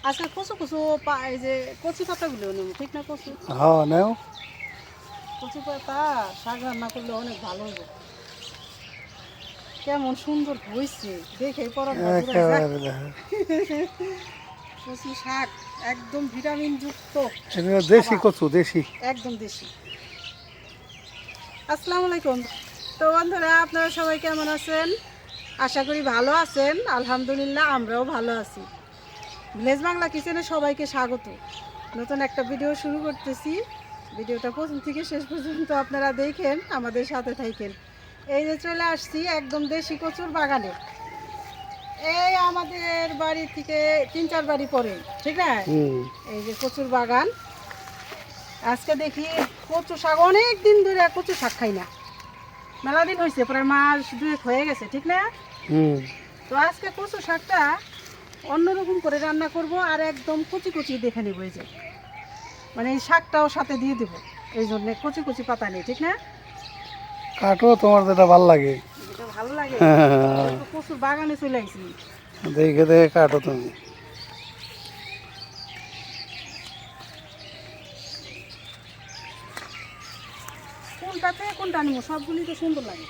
আজকে কচু কচু এই যে কচি পাতাগুলো নেব, ঠিক না? কচু হ্যাঁ নেও। কচি পাতা শাক রান্না করলে অনেক ভালো হবে। কেমন সুন্দর হয়েছে দেখে পরানটা জুড়াই যায়। একেবারে দেখো, কচি শাক একদম ভিটামিন যুক্ত এটা দেশি খাবার, কচু, দেশি। একদম দেশি। আসসালামু আলাইকুম। তো বন্ধুরা, আপনারা সবাই কেমন আছেন? আশা করি ভালো আছেন। আলহামদুলিল্লাহ আমরাও ভালো আছি। ভিলেজ বাংলা কিচেনে সবাইকে স্বাগত। নতুন একটা ভিডিও শুরু করতেছি। ভিডিওটা প্রথম থেকে শেষ পর্যন্ত আপনারা দেখেন, আমাদের সাথে থাকেন। এই যে চলে আসছি একদম দেশি কচুর বাগানে। এই আমাদের বাড়ি থেকে 3-4 বাড়ি পরে, ঠিক না? হুম। এই যে কচুর বাগান। আজকে দেখি কচু শাক, অনেক দিন ধরে কচু শাক খাই না। মেলা দিন হয়েছে, প্রায় মাস 2 হয়ে গেছে, ঠিক না? হুম। তো আজকে কচু শাকটা অন্যরকম করে রান্না করব, আর একদম কুচি কুচি দেখে নেবো। এই যে মানে এই শাকটাও সাথে দিয়ে দেবো, এই জন্য কচি কচি পাতা নেই, ঠিক না? কাটো তোমার যেটা ভাল লাগে। যেটা ভালো লাগে। হ্যাঁ, তো কচুর বাগানে চলে আসি। দেখে দেখে কাটো তুমি। কোনটাতে কোনটা নেবো, সবগুলি তো সুন্দর লাগে।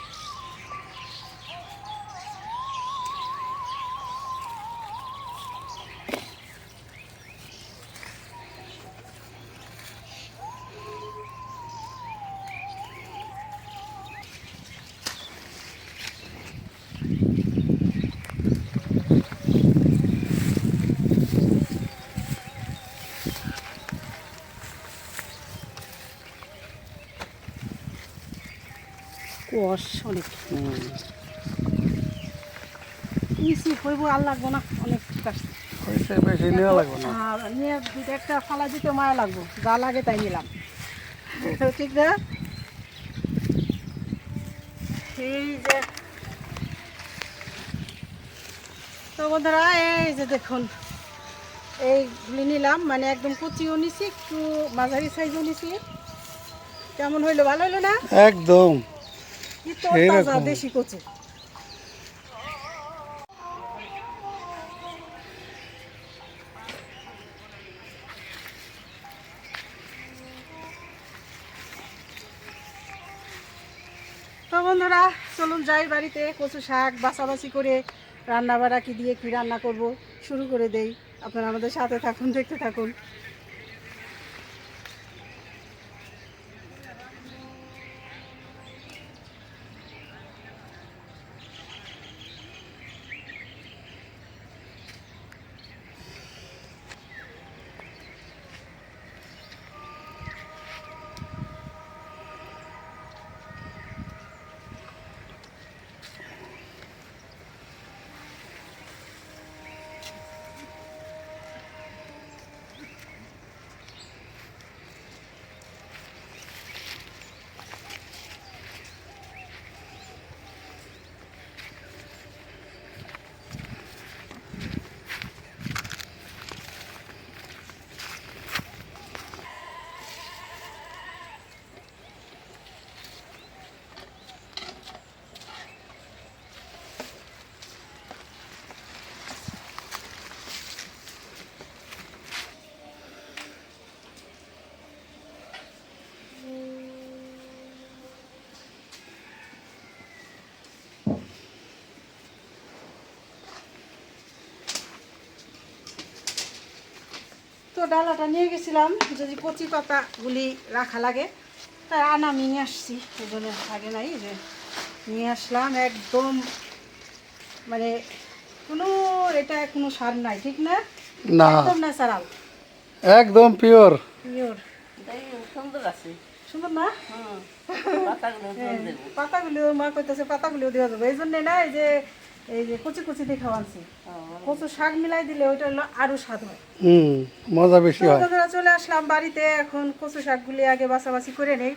কষ অনেক হুম। ইসি হইব, আর লাগবো না, অনেক কাটছি। হয়েছে, বেশি নেওয়া লাগবে না। আর নিয়ে দুটো একটা ফালা দিতে মায়া লাগবো, যা লাগে তাই নিলাম। ঠিক না? এই যে তো বন্ধুরা, এই যে দেখুন, এইগুলি নিলাম, মানে একদম কুচিও নিছি, একটু মাঝারি সাইজও নিছি। কেমন হইলো, ভালো হইলো না? একদম কি তো তাজা সেইরকম। দেশি কচু। তো বন্ধুরা, চলুন যাই বাড়িতে, কচু শাক বাছাবাছি করে রান্না বাড়া কি দিয়ে কি রান্না করব শুরু করে দেই। আপনারা আমাদের সাথে থাকুন, দেখতে থাকুন। তো ডালাটা নিয়ে গেছিলাম, যদি কচি পাতাগুলি রাখা লাগে, তাই আনামি নিয়ে আসছি। এই জন্য আগে নাই, যে নিয়ে আসলাম একদম, মানে কোনো এটা কোনো সার নাই, ঠিক না? না, একদম ন্যাচারাল, একদম পিওর। পিওর। সুন্দর আছে। সুন্দর না? পাতাগুলো হ্যাঁ, পাতাগুলো মা কইতেছে পাতাগুলো দেওয়া যাবে, এই জন্যে না, এই যে কচি কচি দিয়ে খাওয়ানছি। কচু শাক মিলাই দিলে ওইটা হলো আরো স্বাদ হয়। হুম, মজা বেশি তো হয়। বন্ধুরা, চলে আসলাম বাড়িতে। এখন কচু শাকগুলি আগে বাছাবাছি করে নেই,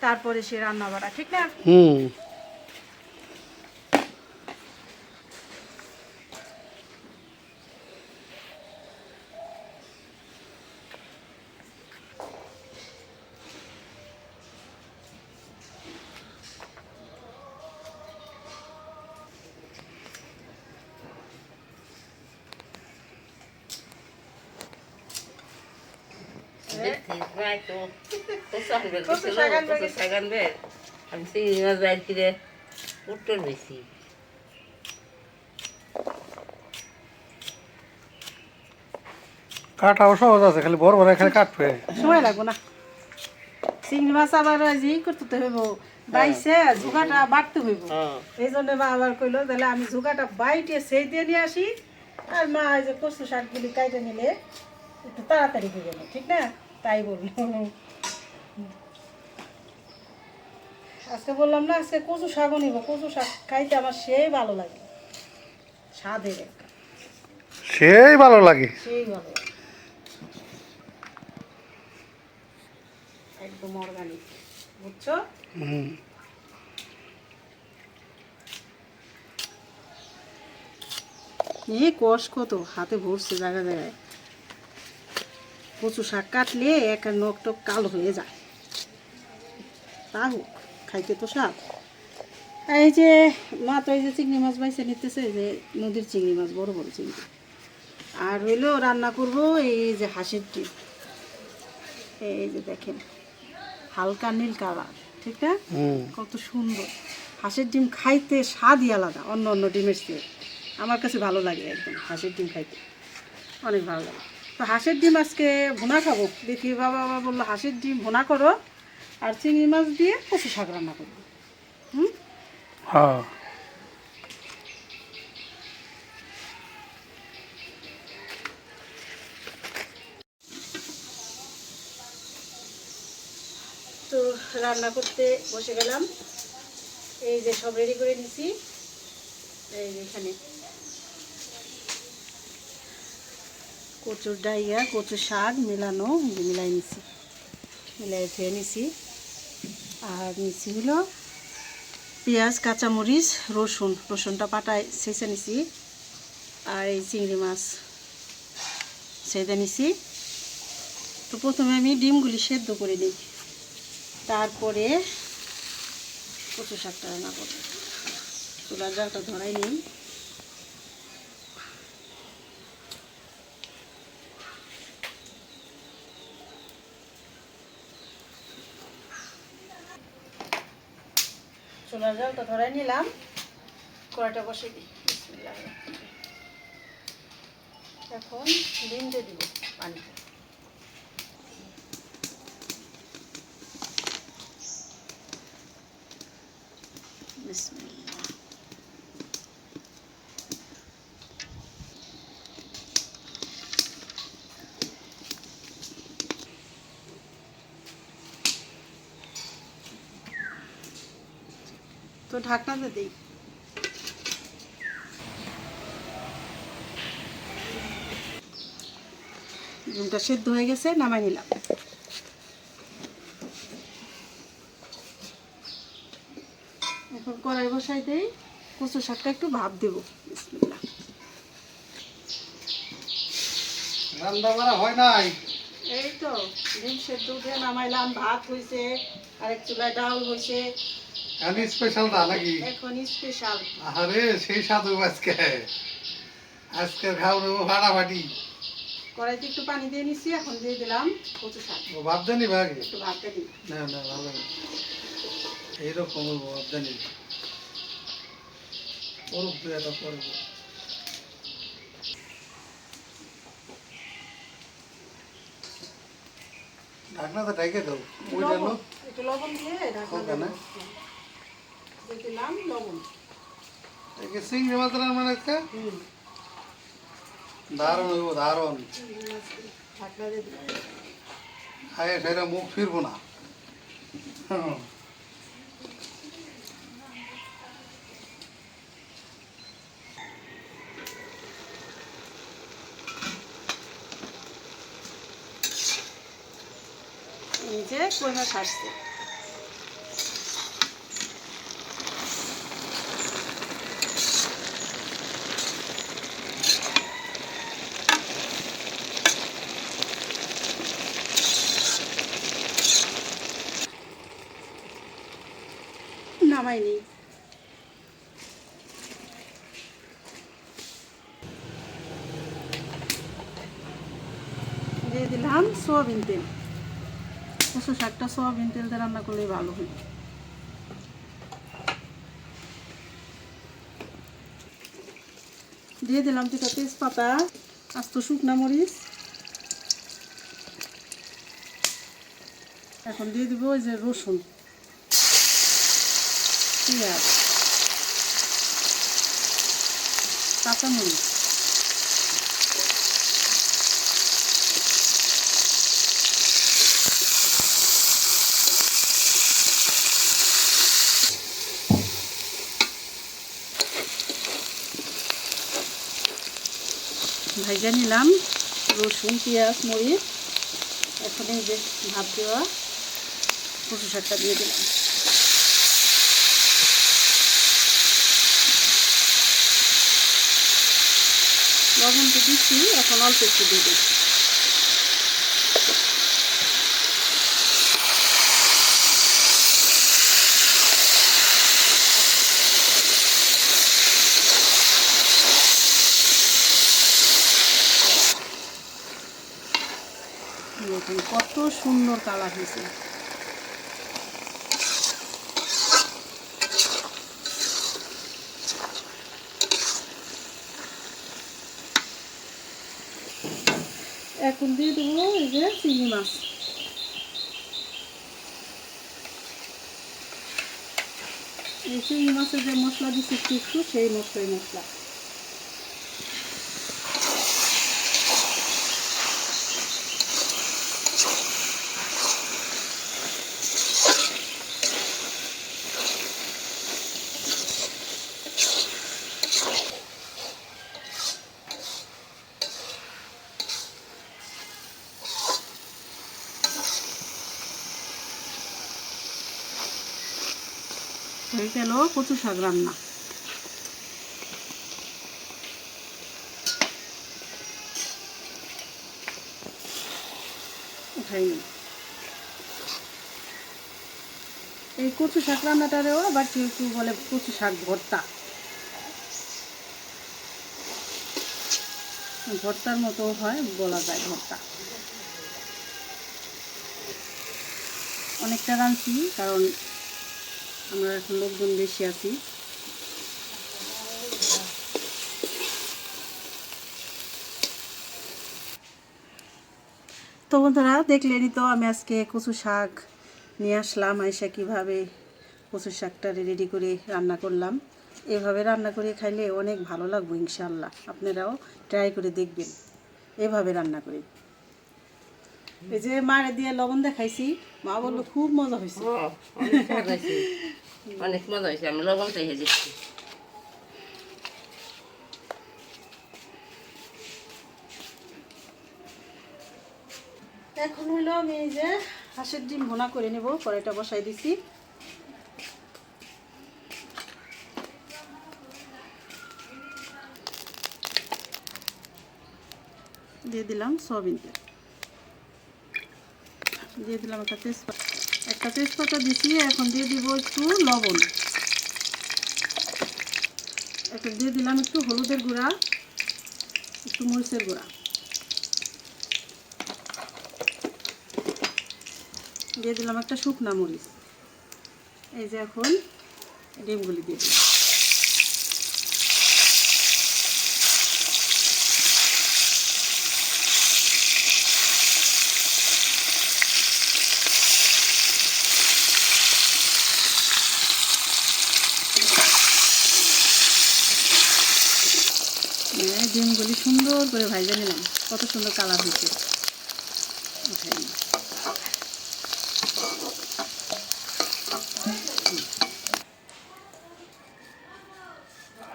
তারপরে সে রান্না বাড়া, ঠিক না? হুম। দেখছি প্রায় তো কচু আনবে কচু শাক আনবে কচু শাক আনবে আমি চিংড়ি মাছ বাইর করে উত্তর বেশি কাটাও সহজ আছে, খালি বড় বড় এখানে কাটবে। সময় লাগবো না। চিংড়ি মাছ আবার ই করতে হইব, বাইছে ঝুঁকাটা বাটতে হইব। এই জন্য মা আবার কইলো তাহলে আমি ঝুঁকাটা বাইটে সেই দিয়ে নিয়ে আসি, আর মা এই যে কচু শাকগুলি কাইটে নিলে একটু তাড়াতাড়ি হয়ে গেল, ঠিক না? তাই বললো। আজকে বললাম না আজকে কচু শাকও নিব, কচু শাক খাইতে আমার সেই ভালো লাগে, স্বাদের একটা, সেই ভালো লাগে। সেই ভালো লাগে, একদম অর্গানিক, বুঝছো? হুম। এই কষ কত হাতে ভরছে জায়গা জায়গায়। কচু শাক কাটলে এক নখ টক কালো হয়ে যায়, তা হোক খাইতে তো স্বাদ। এই যে মা তো এই যে চিংড়ি মাছ বাইছে নিতেছে, যে নদীর চিংড়ি মাছ, বড় বড় চিংড়ি। আর হইলো রান্না করব এই যে হাঁসের ডিম, এই যে দেখেন হালকা নীল কালার, ঠিক না? হুম। কত সুন্দর হাঁসের ডিম, খাইতে স্বাদই আলাদা অন্য অন্য ডিমের চেয়ে। আমার কাছে ভালো লাগে একদম হাঁসের ডিম খাইতে, অনেক ভালো লাগে। তো হাঁসের ডিম আজকে ভুনা খাবো, দেখি বাবা বাবা বললো হাঁসের ডিম ভুনা করো আর চিংড়ি মাছ দিয়ে কচু শাক রান্না করবো। হুম, হ্যাঁ। তো রান্না করতে বসে গেলাম। এই যে সব রেডি করে নিছি, এই যে এখানে কচুর ডাইয়া কচুর শাক মেলানো, মিলাই নিছি, মিলাই ধুয়ে নিছি। আর নিছি হলো পেঁয়াজ, কাঁচামরিচ, রসুন, রসুনটা পাটায় ছেঁচে নিছি। আর এই চিংড়ি মাছ ছেঁচে নিছি। তো প্রথমে আমি ডিমগুলি সেদ্ধ করে নিই, তারপরে কচু শাকটা রান্না করব। চুলার জালটা ধরাই নিই। চুলার জালটা ধরাই নিলাম, কড়াইটা বসে দিই। বিসমিল্লাহ। এখন ডিম দিয়ে দিব পানিতে। বিসমিল্লাহ। তো ঢাকনাতে দিই। ডিমটা সেদ্ধ হয়ে গেছে, নামাই নিলাম। এখন কড়াই বসাই দেই, কচু শাকটা একটু ভাপ দেব। বিসমিল্লাহ। রান্না বাড়া হয় নাই। এই তো ডিম সেদ্ধ উঠে নামাইলাম, ভাত হয়েছে, আরেক চুলায় ডাউল হয়েছে। আমি স্পেশাল দা নাকি? এখন স্পেশাল। আরে সেই স্বাদ আজকে, আজকে খাওয়ানো ফাটাফাটি। কড়াইতে একটু পানি দিয়ে নিচ্ছি, এখন দিয়ে দিলাম কচু শাক। ভাব জানি ভাগে একটু ভাত দিয়ে দিই। না না ভালো না, এইরকম ভাব জানি করুক দু একটা করব। ঢাকনাটা ঢেকে দাও, ওই জন্য একটু লবণ দিয়ে ঢাকনা হবে না। দিয়ে দিলাম লবণ। এই চিংড়ি মাছ মানে হুম, দারুণ হইব, দারুণ। ঢাকনা দিয়ে দিলাম। খায় সেটা মুখ ফিরবো না। এই যে কই মাছ আসছে। নামাইনি। দিয়ে দিলাম সোয়াবিন তেল। কচু শাকটা সয়াবিন তেল দিয়ে রান্না করলেই ভালো হয়। দিয়ে দিলাম দুটো তেজপাতা, আস্ত শুকনা মরিচ। এখন দিয়ে দিব ওই যে রসুন, পেঁয়াজ, কাঁচামরিচ, ভাজা নিলাম রসুন, পেঁয়াজ, মরিচ। এখন এই যে ভাত দেওয়া কচু শাকটা দিয়ে দিলাম। লবণ তো দিচ্ছি, এখন অল্প একটু দিয়ে দিচ্ছি। দেখুন কত সুন্দর কালার হয়েছে। এখন দিয়ে দেবো এই যে চিংড়ি মাছ। এই চিংড়ি মাছের যে মশলা দিচ্ছি একটু সেই মশলা। হয়ে গেল কচু শাক রান্না। উঠাইনি এই কচু শাক রান্নাটারেও আবার কেউ কেউ বলে কচু শাক ভর্তা। ভর্তার মতো হয়, বলা যায় ভর্তা। অনেকটা রাঁধছি কারণ আমরা এখন লোকজন বেশি আছি। তো বন্ধুরা দেখলেনই তো আমি আজকে কচু শাক নিয়ে আসলাম। আয়সা কীভাবে কচু শাকটা রেডি করে রান্না করলাম। এভাবে রান্না করে খাইলে অনেক ভালো লাগবে ইনশাআল্লাহ। আপনারাও ট্রাই করে দেখবেন এভাবে রান্না করে। এই যে মারে দিয়ে লবণ দেখাইছি, মা বললো খুব মজা হয়েছে। অনেক মজা হয়েছে, আমি লবণটাই হেজেছি। এখন হলো আমি এই যে হাঁসের ডিম ভুনা করে নেব। কড়াইটা বসাই দিছি। দিয়ে দিলাম সয়াবিন তেল, দিয়ে দিলাম একটা তেজপাতা দিছি। এখন দিয়ে দিব একটু লবণ, এখন দিয়ে দিলাম একটু হলুদের গুঁড়া, একটু মরিচের গুঁড়া, দিয়ে দিলাম একটা শুকনা মরিচ। এই যে এখন ডিমগুলি দিয়ে দিলাম। ডিমগুলি সুন্দর করে ভাজা নিলাম। কত সুন্দর কালার হয়েছে।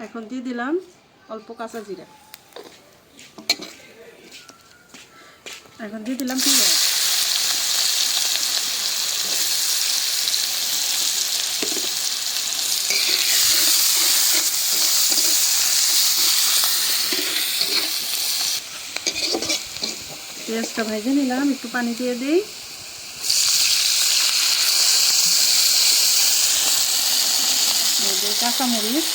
এখন দিয়ে দিলাম অল্প কাঁচা জিরা। এখন দিয়ে দিলাম পেঁয়াজ। পেঁয়াজটা ভেজে নিলাম, একটু পানি দিয়ে দিই। কাঁচামরিচ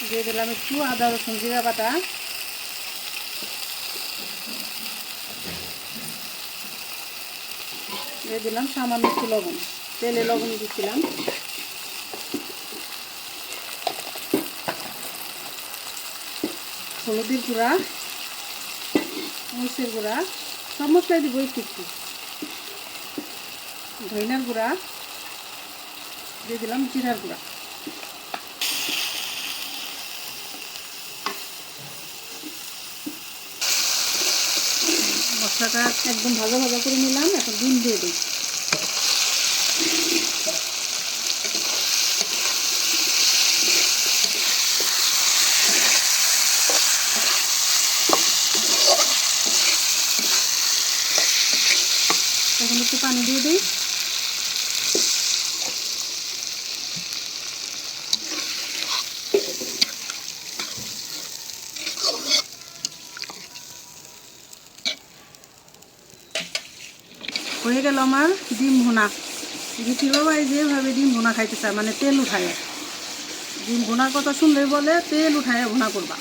দিয়ে দিলাম, একটু আদা রসুন জিরা বাটা, দিয়ে দিলাম সামান্য একটু লবণ, তেলে লবণ দিচ্ছিলাম। হলুদের গুঁড়া, মরিচের গুঁড়া, সব মশলাই দিব একটু একটু। ধনিয়ার গুঁড়া দিয়ে দিলাম, জিরার গুঁড়া। মশলাটা একদম ভাজা ভাজা করে নিলাম। এখন ডিম দিয়ে দিই। এখন একটু পানি দিয়ে দিই। হয়ে গেল আমার ডিম ভুনা। জিতি বাবা যেভাবে ডিম ভুনা খাইতে চায়, মানে তেল উঠায়। ডিম ভুনার কথা শুনলে বলে তেল উঠায় ভুনা করবা।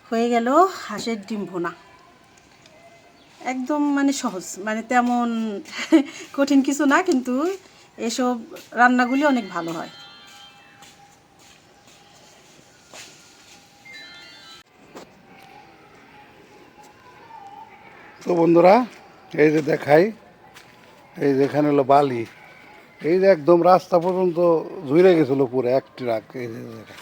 হয়ে গেল হাঁসের ডিম ভুনা। একদম মানে সহজ, মানে তেমন কঠিন কিছু না, কিন্তু এসব রান্নাগুলি অনেক ভালো হয়। তো বন্ধুরা, এই যে দেখাই, এই যে এখানে হলো বালি, এই যে একদম রাস্তা পর্যন্ত ঝুড়ে গেছিল পুরো এক ট্রাক। এই যে দেখেন।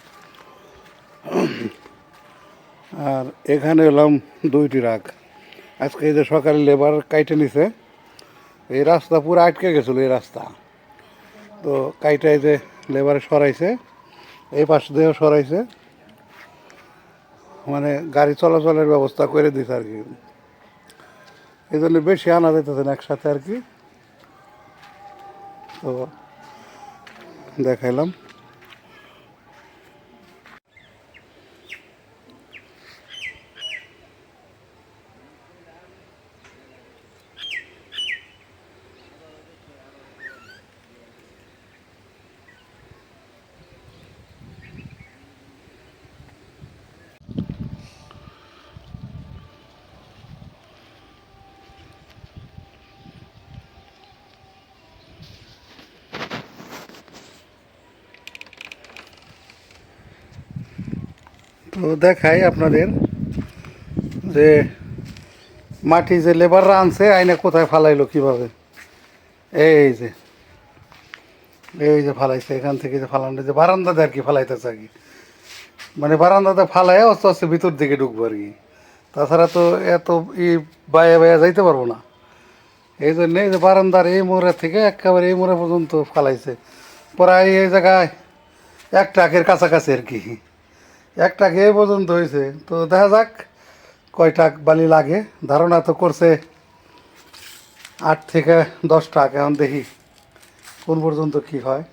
আর এখানে এলাম 2 ট্রাক। আজকে এই যে সকালে লেবার কাইটে নিছে, এই রাস্তা পুরো আটকে গেছিল এই রাস্তা। তো কাইটা এই যে লেবারে সরাইছে, এই পাশ দিয়েও সরাইছে, মানে গাড়ি চলাচলের ব্যবস্থা করে দিছে আর কি। এই জন্য বেশি আনা যেতেছে না একসাথে আর কি। তো দেখাইলাম। তো দেখাই আপনাদের যে মাটি যে লেবাররা আনছে আইনে কোথায় ফালাইলো কিভাবে। এই যে ফালাইছে, এখান থেকে যে ফালানো, যে বারান্দাতে আর কি ফালাইতেছে আর কি, মানে বারান্দাতে ফালায় আস্তে আস্তে ভিতর দিকে ঢুকবো আর কি। তাছাড়া তো এত বায়া বায়া যাইতে পারবো না। এই জন্য এই যে বারান্দার এই মোড়ের থেকে একেবারে এই মোড়ে পর্যন্ত ফালাইছে, প্রায় এই জায়গায় 1 ট্রাকের কাছাকাছি আর কি। 1 ট্রাক এই পর্যন্ত হয়েছে। তো দেখা যাক কয় ট্রাক বালি লাগে। ধারণা তো করছে 8 থেকে 10 ট্রাক। এখন দেখি কোন পর্যন্ত কি হয়,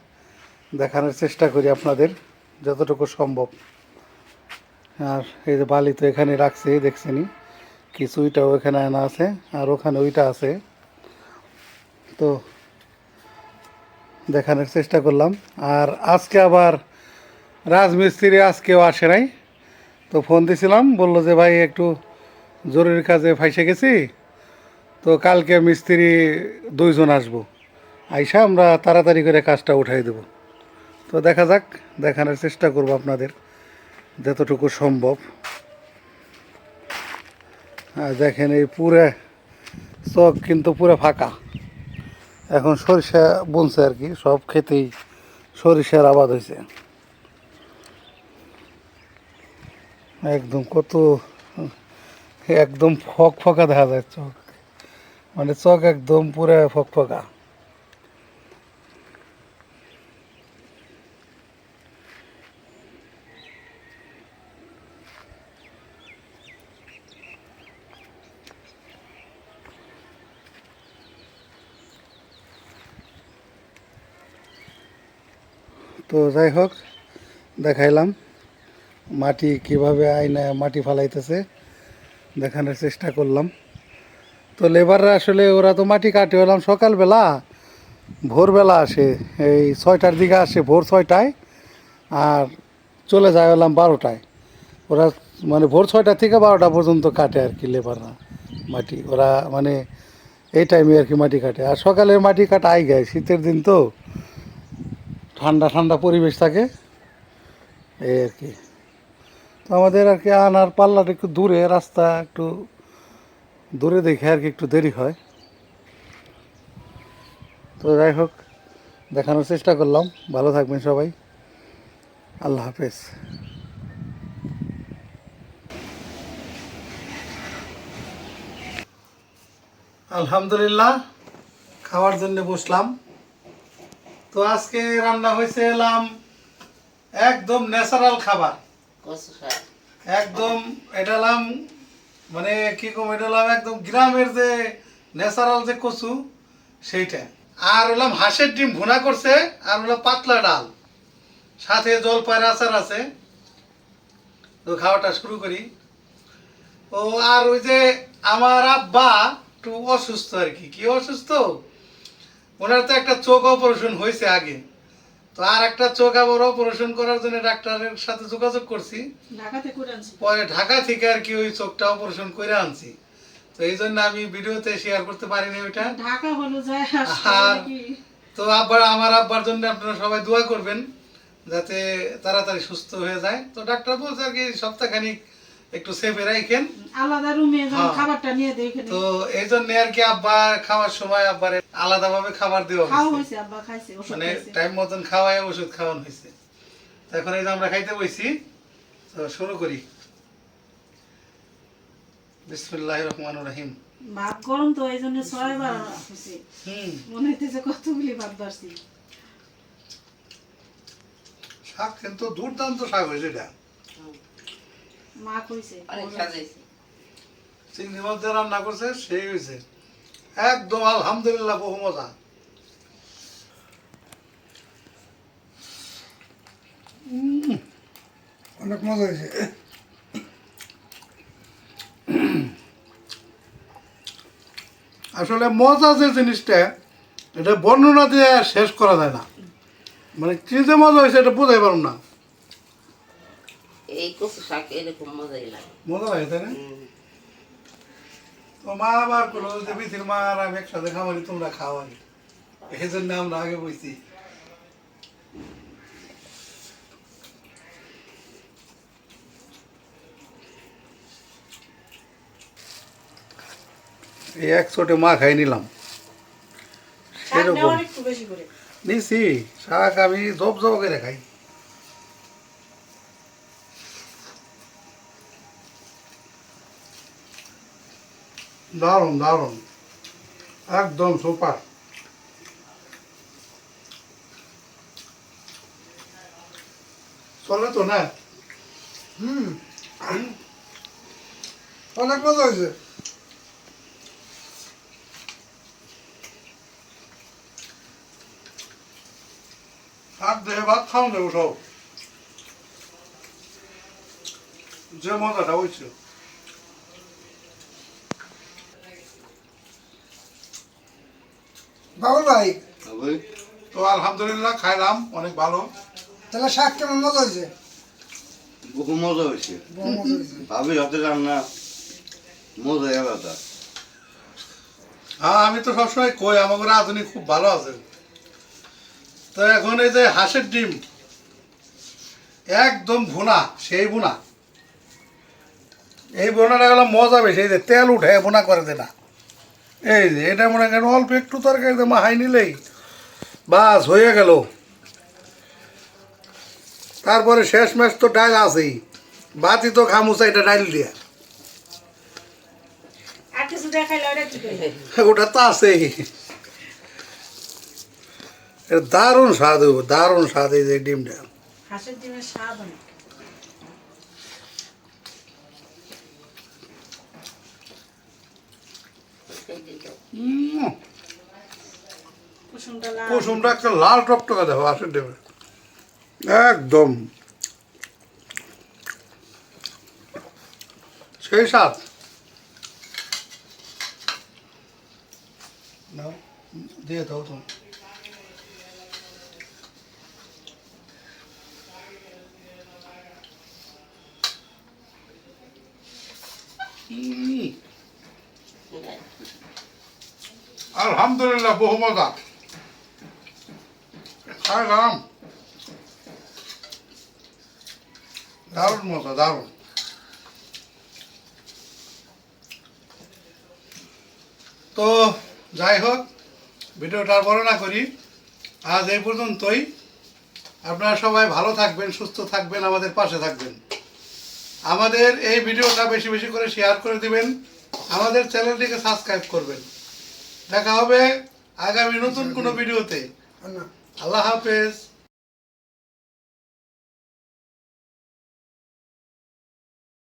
দেখানোর চেষ্টা করি আপনাদের যতটুকু সম্ভব। আর এই যে বালি তো এখানে রাখছে, দেখছেনি কিছু ওইটাও এখানে আনা আছে, আর ওখানে ওইটা আছে। তো দেখানোর চেষ্টা করলাম। আর আজকে আবার রাজমিস্ত্রি আজকেও আসে নাই। তো ফোন দিছিলাম, বললো যে ভাই একটু জরুরি কাজে ফাইসে গেছি, তো কালকে মিস্ত্রি 2 জন আসবো, আইসা আমরা তাড়াতাড়ি করে কাজটা উঠাই দেব। তো দেখা যাক, দেখানোর চেষ্টা করব আপনাদের যতটুকু সম্ভব। আর দেখেন এই পুরো চক কিন্তু পুরো ফাঁকা। এখন সরিষা বুনছে আর কি, সব ক্ষেতেই সরিষার আবাদ হয়েছে। একদম কত একদম ফকফকা দেখা যায় চক, মানে চক একদম পুরো ফকফকা। তো যাই হোক, দেখাইলাম মাটি কিভাবে আইনে মাটি ফালাইতেছে, দেখানোর চেষ্টা করলাম। তো লেবাররা আসলে ওরা তো মাটি কাটে হলাম সকালবেলা, ভোরবেলা আসে, এই 6টার দিকে আসে, ভোর 6টায়, আর চলে যায় হলাম 12টায়। ওরা মানে ভোর 6টা থেকে 12টা পর্যন্ত কাটে আর কি লেবাররা মাটি। ওরা মানে এই টাইমে আর কি মাটি কাটে। আর সকালের মাটি কাটা আই গায়, শীতের দিন তো ঠান্ডা ঠান্ডা পরিবেশ থাকে, এই আর কি। তো আমাদের আর কি আনার পাল্লাটা একটু দূরে, রাস্তা একটু দূরে দেখে আর কি একটু দেরি হয়। তো যাই হোক, দেখানোর চেষ্টা করলাম। ভালো থাকবেন সবাই, আল্লাহ হাফেজ। আলহামদুলিল্লাহ, খাওয়ার জন্য বসলাম। তো আজকে রান্না হয়েছে এলাম একদম ন্যাচারাল খাবার, কচু শাক একদম এটা এলাম মানে কি কম, এটা এলাম একদম গ্রামের যে ন্যাচারাল যে কচু সেইটা। আর হলাম হাঁসের ডিম ভুনা করছে, আর হলো পাতলা ডাল, সাথে জলপাইয়ের আচার আছে। তো খাওয়াটা শুরু করি। ও আর ওই যে আমার আব্বা একটু অসুস্থ আর কি। কি অসুস্থ, ওনার তো একটা চোখ অপারেশন হয়েছে আগে। তো আর একটা চোখ আবার অপারেশন করার জন্য ডাক্তারের সাথে যোগাযোগ করছি। ঢাকাতে করে আনছি। পরে ঢাকা থেকে আর কি ওই চোখটা অপারেশন করে আনছি। তো এই জন্য আমি ভিডিওতে শেয়ার করতে পারিনি ওইটা। ঢাকা হলো যায় আর তো আমার আব্বার জন্য আপনারা সবাই দোয়া করবেন যাতে তাড়াতাড়ি সুস্থ হয়ে যায়। তো ডাক্তার বলছে আর কি সপ্তাহখানিক একটু সেফে রাখেন, আলাদা রুমে হ্যাঁ। খাবারটা নিয়ে দেখে তো এই জন্য আর কি আব্বা খাওয়ার সময় আব্বার আলাদাভাবে খাবার দেওয়া খাওয়া হয়েছে, হয়েছে, আব্বা খাইছে, ওষুধ মানে খাইছে। টাইম মতন খাওয়ায় ওষুধ খাওয়ানো হয়েছে। তো এখন এই যে আমরা খাইতে বসছি, তো শুরু করি। বিসমিল্লাহির রহমানির রহিম। ভাত গরম তো এই জন্য 6বার হয়েছে, মনে হইতেছে কতগুলি ভাত বাড়ছি। শাক কিন্তু দুর্দান্ত শাক হয়েছে এটা। মা কইছে অনেক সাজাইছি। চিংড়ি মাছ দিয়ে রান্না করছে, সেই হয়েছে একদম আলহামদুলিল্লাহ, বহু মজা। অনেক মজা হয়েছে। আসলে মজা যে জিনিসটা, এটা বর্ণনা দিয়ে শেষ করা যায় না। মানে কি যে মজা হয়েছে এটা বোঝাই পারুন না। এই কচু শাক এরকম মজাই লাগে। মজা লাগে, তাই না? তো মা আবার করলো যে বিথির মা আর আমি একসাথে খাওয়ানি, তোমরা খাওয়ানি, এই জন্য আমরা আগে বইছি। এই এক ছোটে মা খাই নিলাম, শাক সেরকম নেওয়ার একটু বেশি করে। নিছি। শাক আমি জব জব করে খাই। দারুণ দারুণ, একদম সুপার। চলে তো না? অনেক মজা হয়েছে। শাক দিয়ে ভাত খাওয়া যাবে সব, যে মজাটা হয়েছে। বাবুল ভাই, তো আলহামদুলিল্লাহ খাইলাম, অনেক ভালো। তাহলে শাক কেমন মজা হয়েছে? বহু মজা হয়েছে। বহু মজা হয়েছে। ভাবি হাতে রান্না মজাই আলাদা। হ্যাঁ, আমি তো সবসময় কই আমাকে রাঁধুনি খুব ভালো আছে। তো এখন এই যে হাঁসের ডিম একদম ভুনা, সেই ভুনা। এই বোনাটা গেল মজা বেশি, এই যে তেল উঠে বোনা করে দে না। এই যে এটা মনে করেন অল্প একটু তরকারিতে মাহাই নিলেই বাস হয়ে গেল। তারপরে শেষ ম্যাচ তো ডাল আছেই, বাতি তো খামুচা এটা ডাইল দিয়া, আর কিছু দেখাইলে ওটা কি করে? ওটা তো আছেই। এর দারুণ স্বাদ হইব, দারুণ স্বাদ এই যে ডিমটা। হাঁসের ডিমের স্বাদ অনেক। কুসুমটা লাল। কুসুমটা একটা লাল টকটকা দেখো হাঁসের ডিমে, একদম সেই স্বাদ। নাও, দিয়ে দাও তুমি। আলহামদুলিল্লাহ বহু মজা খাইলাম দারুণ মজা দারুণ তো যাই হোক ভিডিওটা আর বড় না করি আজ এই পর্যন্তই আপনারা সবাই ভালো থাকবেন সুস্থ থাকবেন আমাদের পাশে থাকবেন আমাদের এই ভিডিওটা বেশি বেশি করে শেয়ার করে দিবেন আমাদের চ্যানেলটিকে সাবস্ক্রাইব করবেন দেখা হবে আগামী নতুন কোনো ভিডিওতে না আল্লাহ হাফেজ